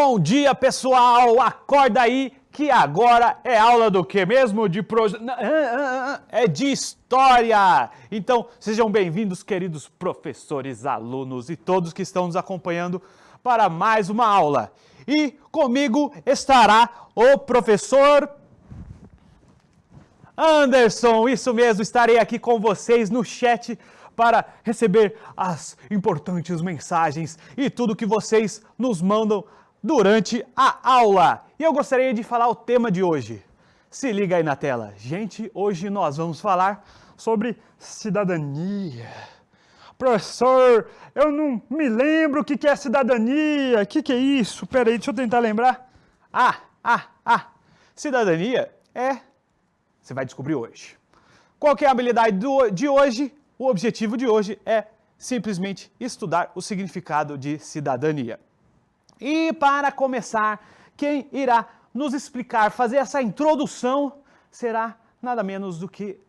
Bom dia, pessoal! Acorda aí que agora é aula do que mesmo? É de história! Então, sejam bem-vindos, queridos professores, alunos e todos que estão nos acompanhando para mais uma aula. E comigo estará o professor Anderson. Isso mesmo, estarei aqui com vocês no chat para receber as importantes mensagens e tudo que vocês nos mandam durante a aula. E eu gostaria de falar o tema de hoje. Se liga aí na tela. Gente, hoje nós vamos falar sobre cidadania. Professor, eu não me lembro o que é cidadania. O que é isso? Peraí, deixa eu tentar lembrar. Cidadania é... Você vai descobrir hoje. Qual que é a habilidade de hoje? O objetivo de hoje é simplesmente estudar o significado de cidadania. E para começar, quem irá nos explicar, fazer essa introdução, será nada menos do que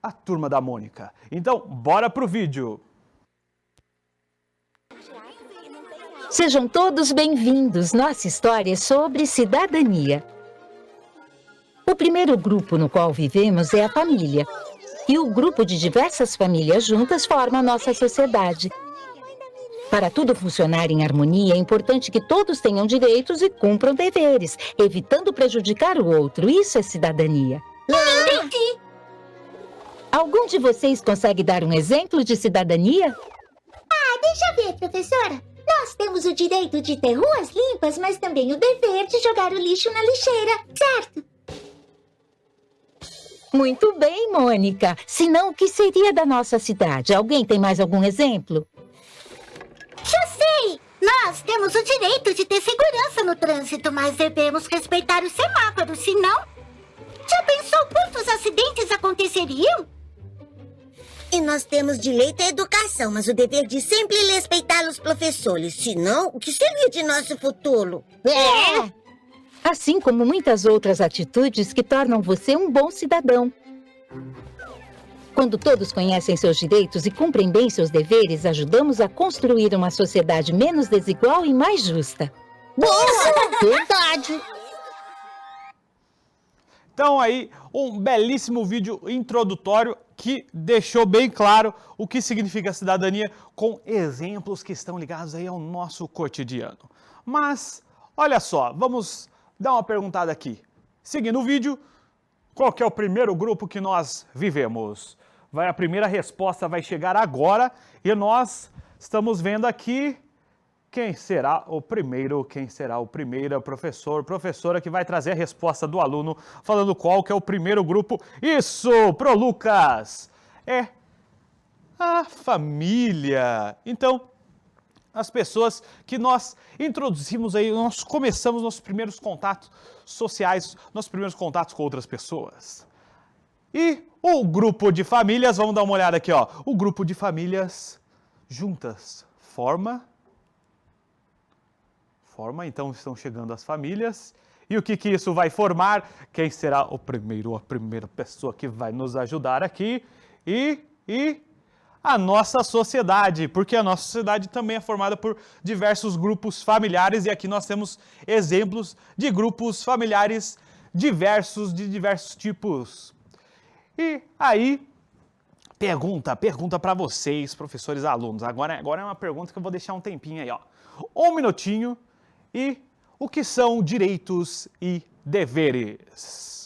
a turma da Mônica. Então, bora pro vídeo! Sejam todos bem-vindos. Nossa história é sobre cidadania. O primeiro grupo no qual vivemos é a família. E o grupo de diversas famílias juntas forma a nossa sociedade. Para tudo funcionar em harmonia, é importante que todos tenham direitos e cumpram deveres, evitando prejudicar o outro. Isso é cidadania. Entendi. Algum de vocês consegue dar um exemplo de cidadania? Deixa eu ver, professora. Nós temos o direito de ter ruas limpas, mas também o dever de jogar o lixo na lixeira, certo? Muito bem, Mônica. Senão, o que seria da nossa cidade? Alguém tem mais algum exemplo? Já sei! Nós temos o direito de ter segurança no trânsito, mas devemos respeitar os semáforos, senão... Já pensou quantos acidentes aconteceriam? E nós temos direito à educação, mas o dever de sempre respeitar os professores. Senão, o que seria de nosso futuro? Assim como muitas outras atitudes que tornam você um bom cidadão. Quando todos conhecem seus direitos e cumprem bem seus deveres, ajudamos a construir uma sociedade menos desigual e mais justa. Boa! Verdade! Então aí, um belíssimo vídeo introdutório que deixou bem claro o que significa cidadania com exemplos que estão ligados aí ao nosso cotidiano. Mas, olha só, vamos dar uma perguntada aqui. Seguindo o vídeo, qual que é o primeiro grupo que nós vivemos? A primeira resposta vai chegar agora e nós estamos vendo aqui quem será o primeiro professora que vai trazer a resposta do aluno falando qual que é o primeiro grupo. Isso, pro Lucas! É a família. Então, as pessoas que nós introduzimos aí, nós começamos nossos primeiros contatos sociais, nossos primeiros contatos com outras pessoas. E o grupo de famílias, vamos dar uma olhada aqui, ó. O grupo de famílias juntas forma, então estão chegando as famílias. E o que isso vai formar? Quem será a primeira pessoa que vai nos ajudar aqui? E a nossa sociedade, porque a nossa sociedade também é formada por diversos grupos familiares e aqui nós temos exemplos de grupos familiares diversos, de diversos tipos. E aí, pergunta para vocês, professores e alunos. Agora é uma pergunta que eu vou deixar um tempinho aí, ó. Um minutinho. E o que são direitos e deveres?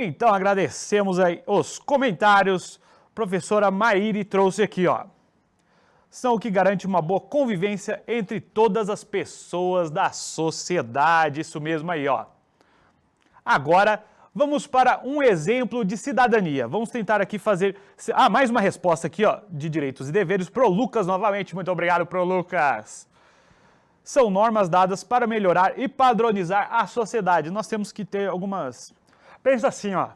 Então, agradecemos aí os comentários. Professora Maíri trouxe aqui, ó. São o que garante uma boa convivência entre todas as pessoas da sociedade. Isso mesmo aí, ó. Agora, vamos para um exemplo de cidadania. Vamos tentar aqui fazer... mais uma resposta aqui, ó, de direitos e deveres pro Lucas novamente. Muito obrigado pro Lucas. São normas dadas para melhorar e padronizar a sociedade. Nós temos que ter algumas... Pensa assim, ó.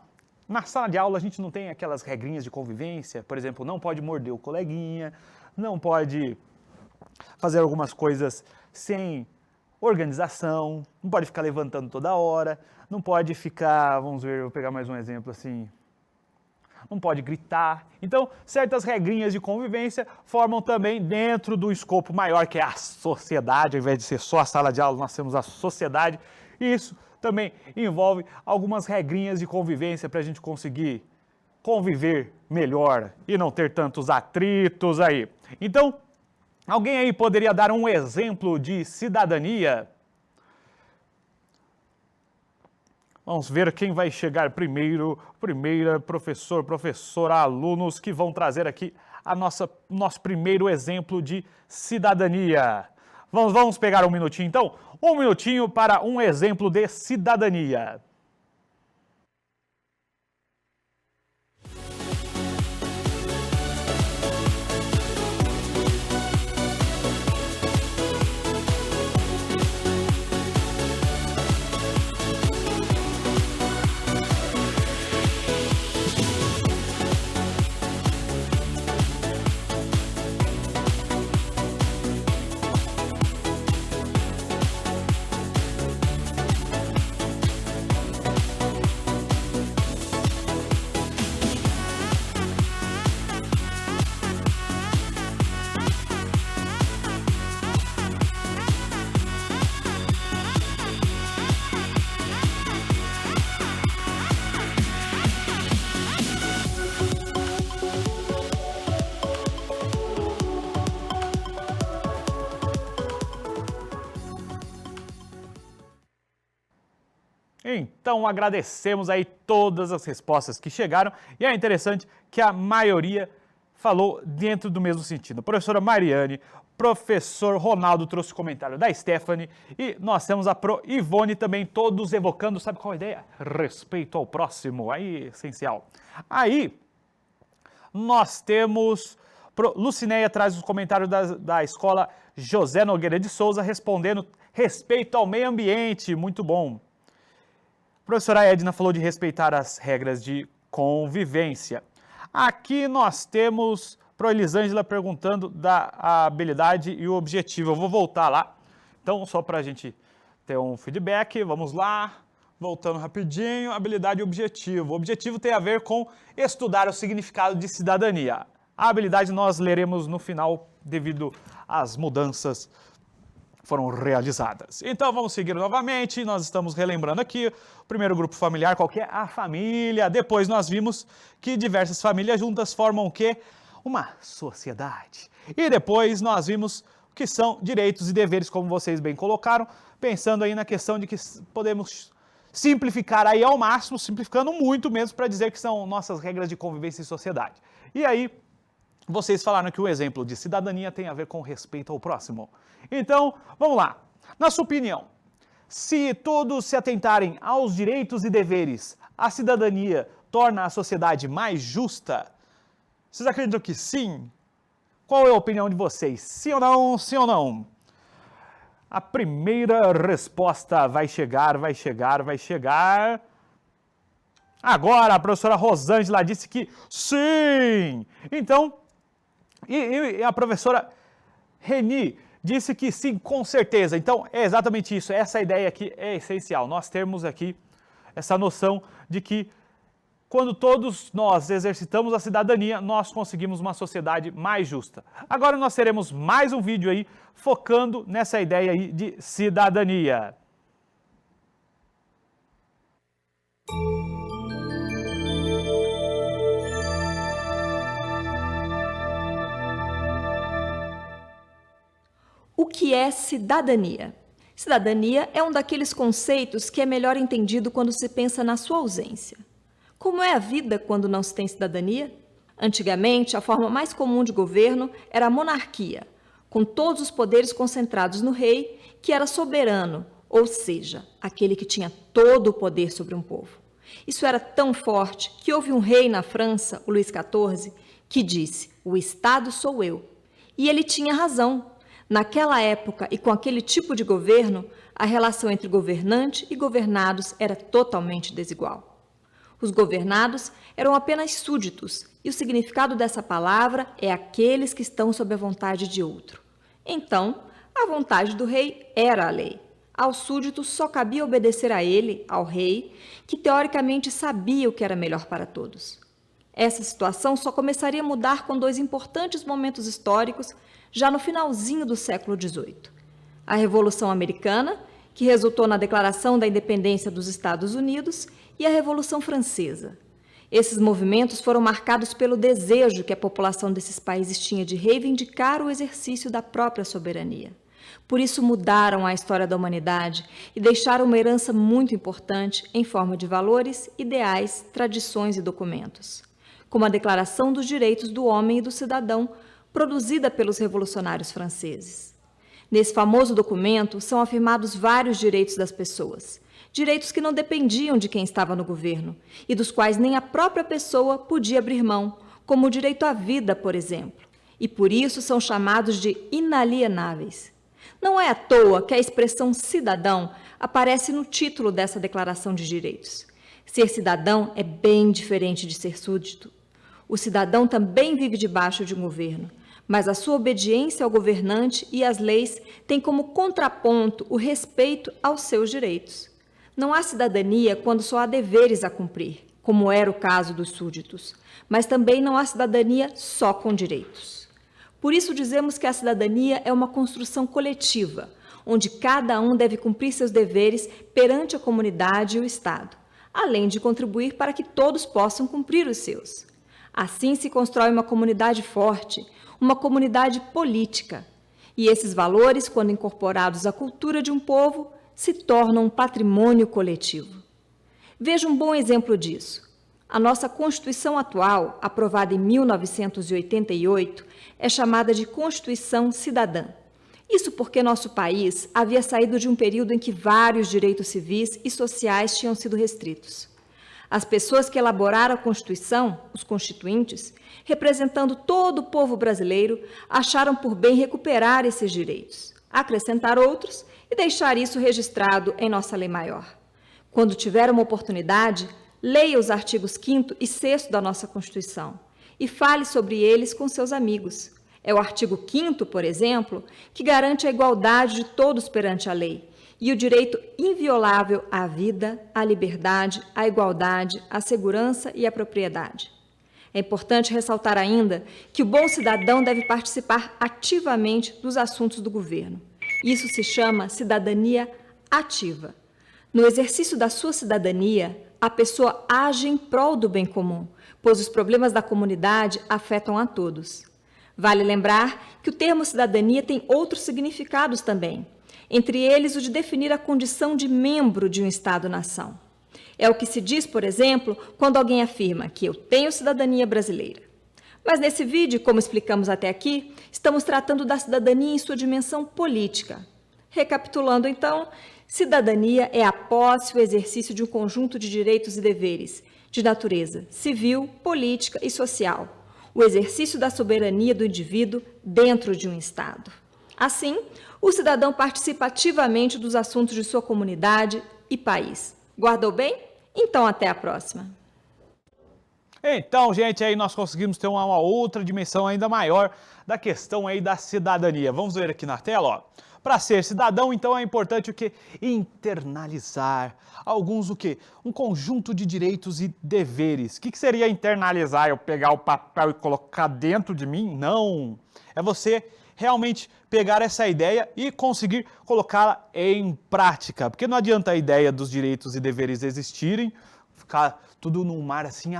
Na sala de aula a gente não tem aquelas regrinhas de convivência. Por exemplo, não pode morder o coleguinha, não pode fazer algumas coisas sem organização, não pode ficar levantando toda hora, não pode ficar, vamos ver, vou pegar mais um exemplo assim, não pode gritar. Então, certas regrinhas de convivência formam também dentro do escopo maior que é a sociedade, ao invés de ser só a sala de aula, nós temos a sociedade, e isso também envolve algumas regrinhas de convivência para a gente conseguir conviver melhor e não ter tantos atritos aí. Então, alguém aí poderia dar um exemplo de cidadania? Vamos ver quem vai chegar primeiro. Primeira, professor, professora, alunos que vão trazer aqui nosso primeiro exemplo de cidadania. Vamos pegar um minutinho então? Um minutinho para um exemplo de cidadania. Então, agradecemos aí todas as respostas que chegaram e é interessante que a maioria falou dentro do mesmo sentido. A professora Mariane, professor Ronaldo trouxe o comentário da Stephanie e nós temos a pro Ivone também, todos evocando, sabe qual a ideia? Respeito ao próximo, aí essencial. Aí, nós temos... Lucinéia traz os comentários da escola José Nogueira de Souza respondendo respeito ao meio ambiente, muito bom. A professora Edna falou de respeitar as regras de convivência. Aqui nós temos a Elisângela perguntando da habilidade e o objetivo. Eu vou voltar lá. Então, só para a gente ter um feedback, vamos lá. Voltando rapidinho, habilidade e objetivo. O objetivo tem a ver com estudar o significado de cidadania. A habilidade nós leremos no final devido às mudanças foram realizadas. Então vamos seguir novamente, nós estamos relembrando aqui o primeiro grupo familiar, qual que é? A família. Depois nós vimos que diversas famílias juntas formam o quê? Uma sociedade. E depois nós vimos o que são direitos e deveres, como vocês bem colocaram, pensando aí na questão de que podemos simplificar aí ao máximo, simplificando muito mesmo para dizer que são nossas regras de convivência em sociedade. E aí, vocês falaram que o exemplo de cidadania tem a ver com respeito ao próximo. Então, vamos lá. Na sua opinião, se todos se atentarem aos direitos e deveres, a cidadania torna a sociedade mais justa? Vocês acreditam que sim? Qual é a opinião de vocês? Sim ou não? Sim ou não? A primeira resposta vai chegar. Agora, a professora Rosângela disse que sim! Então, e a professora Reni disse que sim, com certeza. Então, é exatamente isso. Essa ideia aqui é essencial. Nós temos aqui essa noção de que quando todos nós exercitamos a cidadania, nós conseguimos uma sociedade mais justa. Agora nós teremos mais um vídeo aí focando nessa ideia aí de cidadania. O que é cidadania? Cidadania é um daqueles conceitos que é melhor entendido quando se pensa na sua ausência. Como é a vida quando não se tem cidadania? Antigamente, a forma mais comum de governo era a monarquia, com todos os poderes concentrados no rei, que era soberano, ou seja, aquele que tinha todo o poder sobre um povo. Isso era tão forte que houve um rei na França, o Luís XIV, que disse: "O Estado sou eu". E ele tinha razão. Naquela época e com aquele tipo de governo, a relação entre governante e governados era totalmente desigual. Os governados eram apenas súditos, e o significado dessa palavra é aqueles que estão sob a vontade de outro. Então, a vontade do rei era a lei. Aos súditos só cabia obedecer a ele, ao rei, que teoricamente sabia o que era melhor para todos. Essa situação só começaria a mudar com dois importantes momentos históricos já no finalzinho do século XVIII. A Revolução Americana, que resultou na Declaração da Independência dos Estados Unidos, e a Revolução Francesa. Esses movimentos foram marcados pelo desejo que a população desses países tinha de reivindicar o exercício da própria soberania. Por isso mudaram a história da humanidade e deixaram uma herança muito importante em forma de valores, ideais, tradições e documentos, como a Declaração dos Direitos do Homem e do Cidadão, produzida pelos revolucionários franceses. Nesse famoso documento são afirmados vários direitos das pessoas, direitos que não dependiam de quem estava no governo e dos quais nem a própria pessoa podia abrir mão, como o direito à vida, por exemplo, e por isso são chamados de inalienáveis. Não é à toa que a expressão cidadão aparece no título dessa Declaração de Direitos. Ser cidadão é bem diferente de ser súdito. O cidadão também vive debaixo de um governo, mas a sua obediência ao governante e às leis tem como contraponto o respeito aos seus direitos. Não há cidadania quando só há deveres a cumprir, como era o caso dos súditos, mas também não há cidadania só com direitos. Por isso dizemos que a cidadania é uma construção coletiva, onde cada um deve cumprir seus deveres perante a comunidade e o Estado, além de contribuir para que todos possam cumprir os seus. Assim se constrói uma comunidade forte, uma comunidade política. E esses valores, quando incorporados à cultura de um povo, se tornam um patrimônio coletivo. Veja um bom exemplo disso. A nossa Constituição atual, aprovada em 1988, é chamada de Constituição Cidadã. Isso porque nosso país havia saído de um período em que vários direitos civis e sociais tinham sido restritos. As pessoas que elaboraram a Constituição, os constituintes, representando todo o povo brasileiro, acharam por bem recuperar esses direitos, acrescentar outros e deixar isso registrado em nossa lei maior. Quando tiver uma oportunidade, leia os artigos 5º e 6º da nossa Constituição e fale sobre eles com seus amigos. É o artigo 5º, por exemplo, que garante a igualdade de todos perante a lei e o direito inviolável à vida, à liberdade, à igualdade, à segurança e à propriedade. É importante ressaltar ainda que o bom cidadão deve participar ativamente dos assuntos do governo. Isso se chama cidadania ativa. No exercício da sua cidadania, a pessoa age em prol do bem comum, pois os problemas da comunidade afetam a todos. Vale lembrar que o termo cidadania tem outros significados também, entre eles o de definir a condição de membro de um Estado-nação. É o que se diz, por exemplo, quando alguém afirma que eu tenho cidadania brasileira. Mas nesse vídeo, como explicamos até aqui, estamos tratando da cidadania em sua dimensão política. Recapitulando então, cidadania é a posse ou exercício de um conjunto de direitos e deveres, de natureza civil, política e social, o exercício da soberania do indivíduo dentro de um Estado. Assim, o cidadão participa ativamente dos assuntos de sua comunidade e país. Guardou bem? Então, até a próxima. Então, gente, aí nós conseguimos ter uma outra dimensão ainda maior da questão aí da cidadania. Vamos ver aqui na tela, ó. Para ser cidadão, então, é importante o quê? Internalizar alguns o quê? Um conjunto de direitos e deveres. O que seria internalizar? Eu pegar o papel e colocar dentro de mim? Não. É você realmente pegar essa ideia e conseguir colocá-la em prática. Porque não adianta a ideia dos direitos e deveres existirem, ficar tudo num mar assim,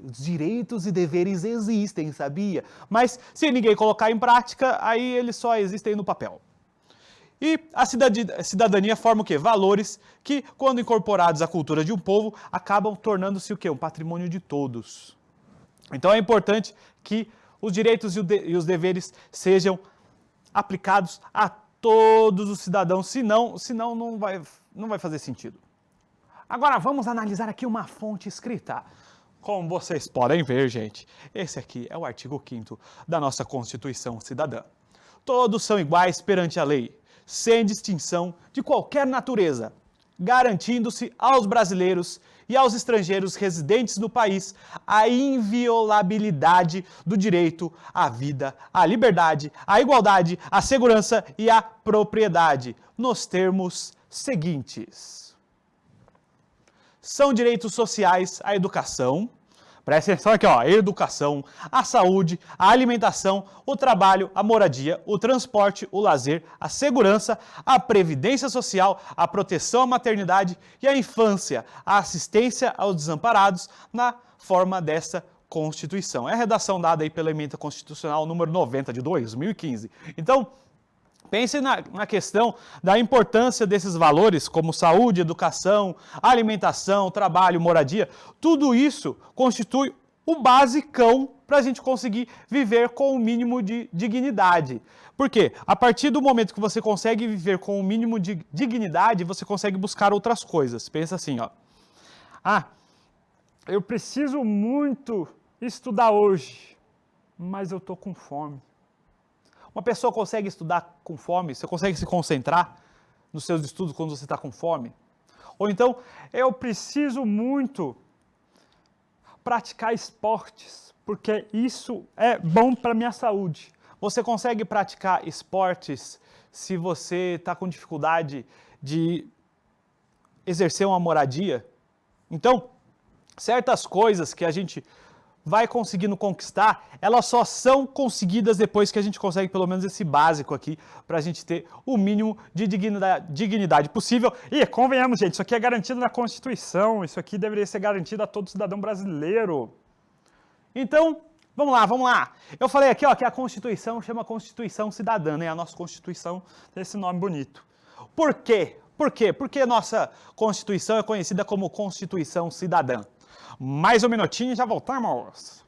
os direitos e deveres existem, sabia? Mas se ninguém colocar em prática, aí eles só existem no papel. E a cidadania forma o quê? Valores que, quando incorporados à cultura de um povo, acabam tornando-se o quê? Um patrimônio de todos. Então é importante que os direitos e os deveres sejam aplicados a todos os cidadãos, senão não vai fazer sentido. Agora vamos analisar aqui uma fonte escrita. Como vocês podem ver, gente, esse aqui é o artigo 5º da nossa Constituição Cidadã. Todos são iguais perante a lei, sem distinção de qualquer natureza, garantindo-se aos brasileiros e aos estrangeiros residentes no país a inviolabilidade do direito à vida, à liberdade, à igualdade, à segurança e à propriedade, nos termos seguintes. São direitos sociais a educação, presta atenção aqui, ó, a educação, a saúde, a alimentação, o trabalho, a moradia, o transporte, o lazer, a segurança, a previdência social, a proteção à maternidade e à infância, a assistência aos desamparados na forma dessa Constituição. É a redação dada aí pela Emenda Constitucional número 90 de 2015. Então, pense na questão da importância desses valores, como saúde, educação, alimentação, trabalho, moradia. Tudo isso constitui o basicão para a gente conseguir viver com o mínimo de dignidade. Por quê? A partir do momento que você consegue viver com o mínimo de dignidade, você consegue buscar outras coisas. Pensa assim, ó. Eu preciso muito estudar hoje, mas eu estou com fome. Uma pessoa consegue estudar com fome? Você consegue se concentrar nos seus estudos quando você está com fome? Ou então, eu preciso muito praticar esportes, porque isso é bom para a minha saúde. Você consegue praticar esportes se você está com dificuldade de exercer uma moradia? Então, certas coisas que a gente vai conseguindo conquistar, elas só são conseguidas depois que a gente consegue pelo menos esse básico aqui, para a gente ter o mínimo de dignidade possível. E convenhamos, gente, isso aqui é garantido na Constituição, isso aqui deveria ser garantido a todo cidadão brasileiro. Então, vamos lá. Eu falei aqui, ó, que a Constituição chama Constituição Cidadã, né? A nossa Constituição tem esse nome bonito. Por quê? Porque a nossa Constituição é conhecida como Constituição Cidadã. Mais um minutinho e já voltamos.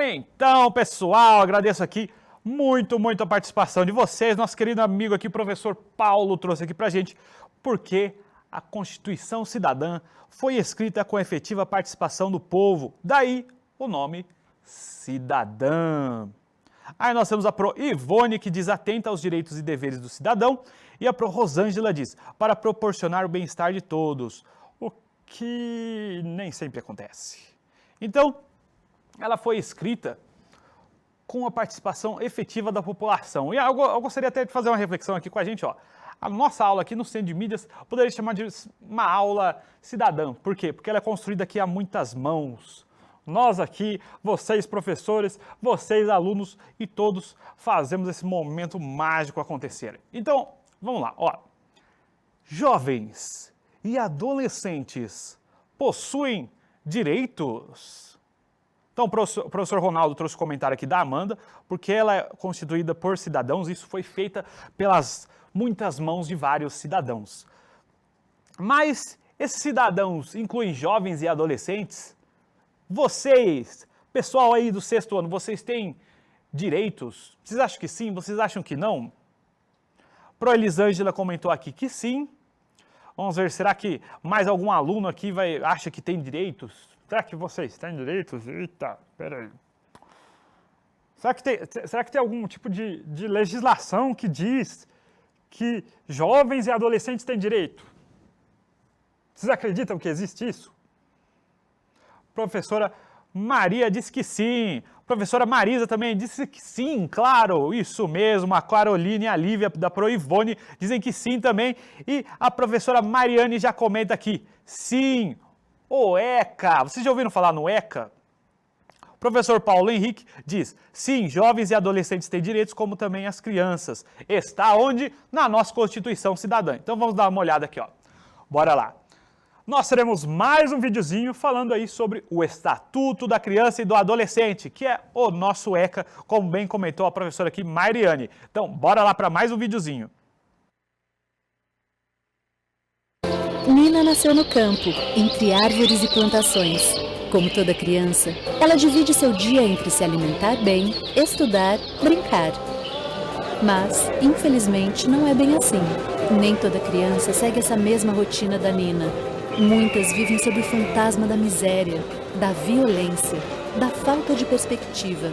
Então, pessoal, agradeço aqui muito a participação de vocês. Nosso querido amigo aqui, professor Paulo, trouxe aqui pra gente porque a Constituição Cidadã foi escrita com efetiva participação do povo. Daí o nome cidadã. Aí nós temos a Pro Ivone, que diz atenta aos direitos e deveres do cidadão. E a Pro Rosângela diz, para proporcionar o bem-estar de todos, o que nem sempre acontece. Então, ela foi escrita com a participação efetiva da população. E eu gostaria até de fazer uma reflexão aqui com a gente, ó. A nossa aula aqui no Centro de Mídias poderia chamar de uma aula cidadã. Por quê? Porque ela é construída aqui a muitas mãos. Nós aqui, vocês professores, vocês alunos e todos fazemos esse momento mágico acontecer. Então, vamos lá, ó. Jovens e adolescentes possuem direitos? Então, o professor Ronaldo trouxe o comentário aqui da Amanda, porque ela é constituída por cidadãos, isso foi feita pelas muitas mãos de vários cidadãos. Mas esses cidadãos incluem jovens e adolescentes? Vocês, pessoal aí do 6º ano, vocês têm direitos? Vocês acham que sim? Vocês acham que não? Pro Elisângela comentou aqui que sim. Vamos ver, será que mais algum aluno aqui acha que tem direitos? Será que vocês têm direitos? Eita, peraí. Será que tem algum tipo de legislação que diz que jovens e adolescentes têm direito? Vocês acreditam que existe isso? Professora Maria disse que sim. Professora Marisa também disse que sim, claro, isso mesmo. A Caroline e a Lívia da Proivone dizem que sim também. E a professora Mariane já comenta aqui, sim, o ECA. Vocês já ouviram falar no ECA? O professor Paulo Henrique diz, sim, jovens e adolescentes têm direitos, como também as crianças. Está onde? Na nossa Constituição Cidadã. Então vamos dar uma olhada aqui, ó. Bora lá. Nós teremos mais um videozinho falando aí sobre o Estatuto da Criança e do Adolescente, que é o nosso ECA, como bem comentou a professora aqui, Mariane. Então, bora lá para mais um videozinho. Nina nasceu no campo, entre árvores e plantações. Como toda criança, ela divide seu dia entre se alimentar bem, estudar, brincar. Mas, infelizmente, não é bem assim. Nem toda criança segue essa mesma rotina da Nina. Muitas vivem sob o fantasma da miséria, da violência, da falta de perspectiva.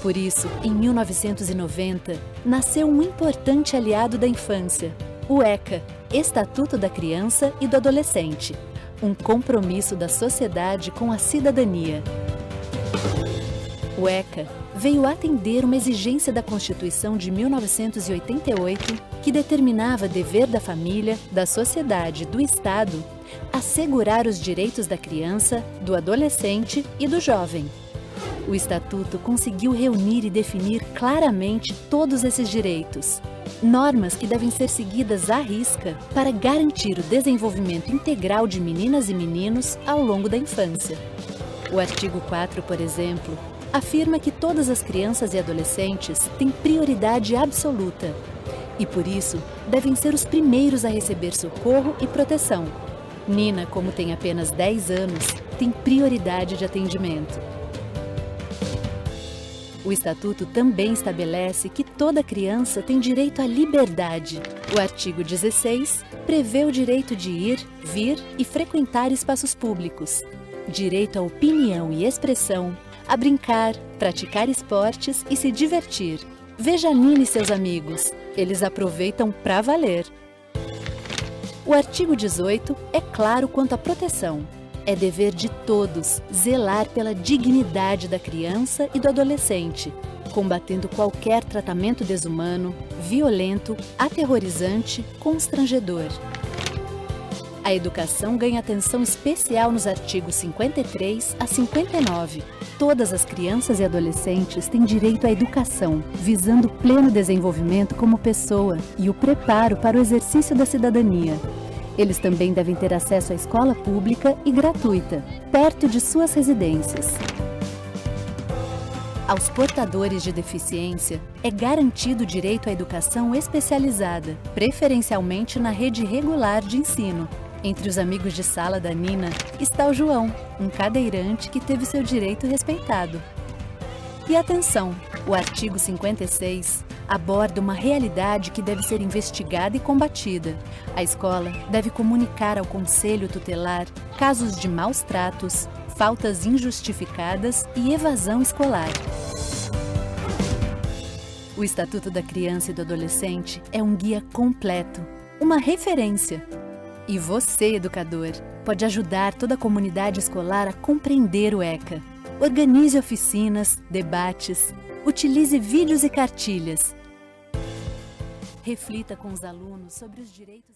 Por isso, em 1990, nasceu um importante aliado da infância, o ECA, Estatuto da Criança e do Adolescente, um compromisso da sociedade com a cidadania. O ECA veio atender uma exigência da Constituição de 1988 que determinava dever da família, da sociedade e do Estado assegurar os direitos da criança, do adolescente e do jovem. O Estatuto conseguiu reunir e definir claramente todos esses direitos, normas que devem ser seguidas à risca para garantir o desenvolvimento integral de meninas e meninos ao longo da infância. O artigo 4, por exemplo, afirma que todas as crianças e adolescentes têm prioridade absoluta e, por isso, devem ser os primeiros a receber socorro e proteção. Nina, como tem apenas 10 anos, tem prioridade de atendimento. O Estatuto também estabelece que toda criança tem direito à liberdade. O artigo 16 prevê o direito de ir, vir e frequentar espaços públicos, direito à opinião e expressão, a brincar, praticar esportes e se divertir. Veja Nina e seus amigos, eles aproveitam pra valer. O artigo 18 é claro quanto à proteção. É dever de todos zelar pela dignidade da criança e do adolescente, combatendo qualquer tratamento desumano, violento, aterrorizante, constrangedor. A educação ganha atenção especial nos artigos 53 a 59. Todas as crianças e adolescentes têm direito à educação, visando o pleno desenvolvimento como pessoa e o preparo para o exercício da cidadania. Eles também devem ter acesso à escola pública e gratuita, perto de suas residências. Aos portadores de deficiência é garantido o direito à educação especializada, preferencialmente na rede regular de ensino. Entre os amigos de sala da Nina está o João, um cadeirante que teve seu direito respeitado. E atenção, o artigo 56 aborda uma realidade que deve ser investigada e combatida. A escola deve comunicar ao conselho tutelar casos de maus tratos, faltas injustificadas e evasão escolar. O Estatuto da Criança e do Adolescente é um guia completo, uma referência. E você, educador, pode ajudar toda a comunidade escolar a compreender o ECA. Organize oficinas, debates, utilize vídeos e cartilhas. Reflita com os alunos sobre os direitos.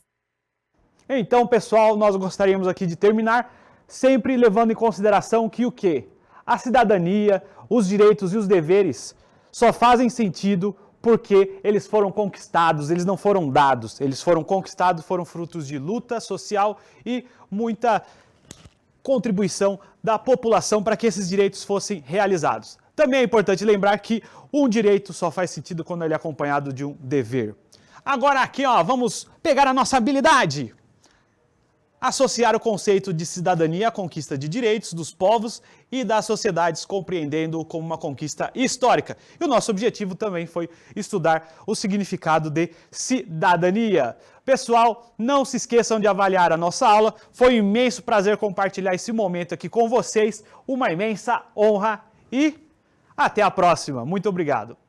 Então, pessoal, nós gostaríamos aqui de terminar sempre levando em consideração que o quê? A cidadania, os direitos e os deveres só fazem sentido porque eles foram conquistados, eles não foram dados, eles foram conquistados, foram frutos de luta social e muita contribuição da população para que esses direitos fossem realizados. Também é importante lembrar que um direito só faz sentido quando ele é acompanhado de um dever. Agora aqui, ó, vamos pegar a nossa habilidade. Associar o conceito de cidadania à conquista de direitos dos povos e das sociedades, compreendendo-o como uma conquista histórica. E o nosso objetivo também foi estudar o significado de cidadania. Pessoal, não se esqueçam de avaliar a nossa aula. Foi um imenso prazer compartilhar esse momento aqui com vocês. Uma imensa honra e até a próxima. Muito obrigado.